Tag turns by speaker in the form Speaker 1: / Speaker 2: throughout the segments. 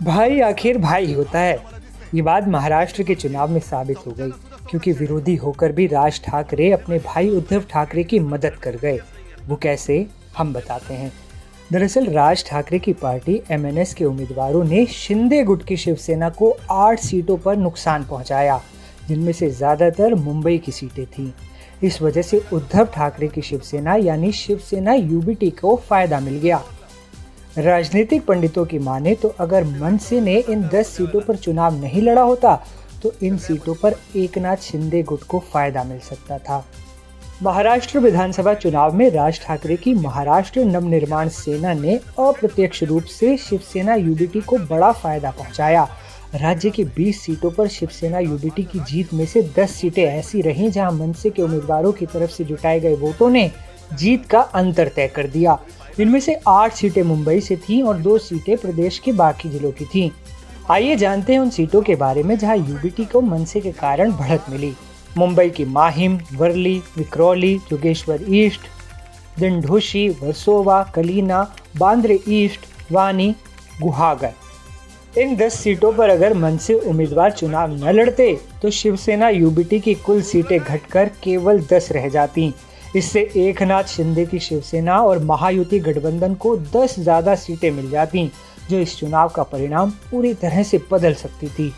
Speaker 1: भाई आखिर भाई ही होता है। ये बात महाराष्ट्र के चुनाव में साबित हो गई, क्योंकि विरोधी होकर भी राज ठाकरे अपने भाई उद्धव ठाकरे की मदद कर गए। वो कैसे, हम बताते हैं। दरअसल राज ठाकरे की पार्टी एमएनएस के उम्मीदवारों ने शिंदे गुट की शिवसेना को 8 सीटों पर नुकसान पहुंचाया, जिनमें से ज्यादातर मुंबई की सीटें थीं। इस वजह से उद्धव ठाकरे की शिवसेना यानी शिवसेना यूबीटी को फायदा मिल गया। राजनीतिक पंडितों की माने तो अगर मनसे ने इन 10 सीटों पर चुनाव नहीं लड़ा होता तो इन सीटों पर एकनाथ शिंदे गुट को फायदा मिल सकता था। महाराष्ट्र विधानसभा चुनाव में राज ठाकरे की महाराष्ट्र नवनिर्माण सेना ने अप्रत्यक्ष रूप से शिवसेना यूबीटी को बड़ा फायदा पहुंचाया। राज्य की 20 सीटों पर शिवसेना यूबीटी की जीत में से 10 सीटें ऐसी रहीं जहां मनसे के उम्मीदवारों की तरफ से जुटाए गए वोटों ने जीत का अंतर तय कर दिया। इनमें से 8 सीटें मुंबई से थीं और 2 सीटें प्रदेश के बाकी जिलों की थीं। आइए जानते हैं उन सीटों के बारे में जहां यूबीटी को मनसे के कारण बढ़त मिली। मुंबई की माहिम, वर्ली, विक्रोली, जोगेश्वर ईस्ट, दिंडोशी, वर्सोवा, कलीना, बांद्रे ईस्ट, वानी, गुहागर। इन 10 सीटों पर अगर मनसे उम्मीदवार चुनाव न लड़ते तो शिवसेना यूबीटी की कुल सीटें घटकर केवल 10 रह जाती। इससे एकनाथ शिंदे की शिवसेना और महायुति गठबंधन को 10 ज्यादा सीटें मिल जाती, जो इस चुनाव का परिणाम पूरी तरह से बदल सकती थी।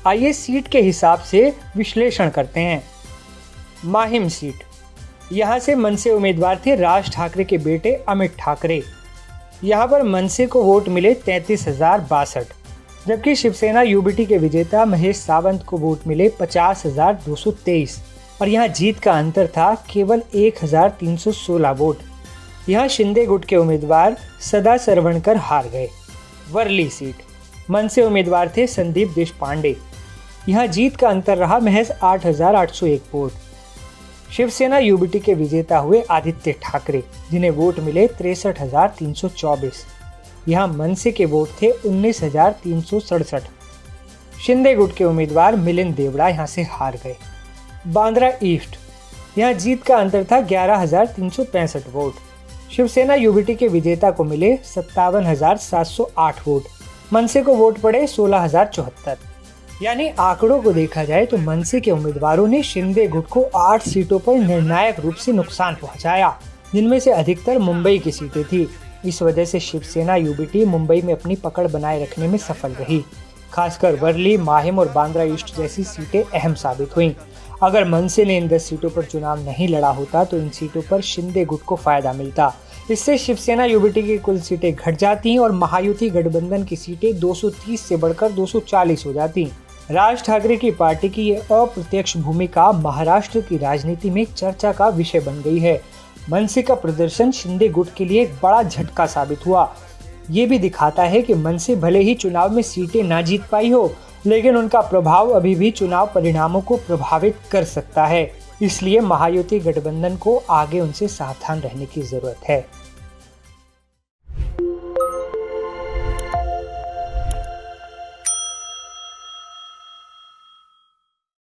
Speaker 1: आइए सीट के हिसाब से विश्लेषण करते हैं। माहिम सीट, यहाँ से मनसे उम्मीदवार थे राज ठाकरे के बेटे अमित ठाकरे। यहाँ पर मनसे को वोट मिले 33,062, जबकि शिवसेना यूबीटी के विजेता महेश सावंत को वोट मिले 50,223 और यहाँ जीत का अंतर था केवल 1,316 वोट। यहाँ शिंदे गुट के उम्मीदवार सदा सरवणकर हार गए। वर्ली सीट, मनसे उम्मीदवार थे संदीप देशपांडे। यहाँ जीत का अंतर रहा महज 8,801 वोट। शिवसेना यूबीटी के विजेता हुए आदित्य ठाकरे, जिन्हें वोट मिले 63,324। यहाँ मनसे के वोट थे 19,367। शिंदे गुट के उम्मीदवार मिलिंद देवड़ा यहाँ से हार गए। बांद्रा ईस्ट, यहाँ जीत का अंतर था 11,365 वोट। शिवसेना यूबीटी के विजेता को मिले 57,708 वोट। मनसे को वोट पड़े 16,074। यानी आंकड़ों को देखा जाए तो मनसे के उम्मीदवारों ने शिंदे गुट को 8 सीटों पर निर्णायक रूप से नुकसान पहुंचाया, जिनमें से अधिकतर मुंबई की सीटें थी। इस वजह से शिवसेना यूबीटी मुंबई में अपनी पकड़ बनाए रखने में सफल रही। खासकर वर्ली, माहिम और बांद्रा ईस्ट जैसी सीटें अहम साबित हुईं। अगर मनसे ने इन 10 सीटों पर चुनाव नहीं लड़ा होता तो इन सीटों पर शिंदे गुट को फायदा मिलता। इससे शिवसेना यूबीटी की कुल सीटें घट जाती और महायुति गठबंधन की सीटें 230 से बढ़कर 240 हो जाती। राज ठाकरे की पार्टी की ये अप्रत्यक्ष भूमिका महाराष्ट्र की राजनीति में चर्चा का विषय बन गई है। मनसे का प्रदर्शन शिंदे गुट के लिए एक बड़ा झटका साबित हुआ। ये भी दिखाता है कि मनसे भले ही चुनाव में सीटें ना जीत पाई हो, लेकिन उनका प्रभाव अभी भी चुनाव परिणामों को प्रभावित कर सकता है। इसलिए महायुति गठबंधन को आगे उनसे सावधान रहने की जरूरत है।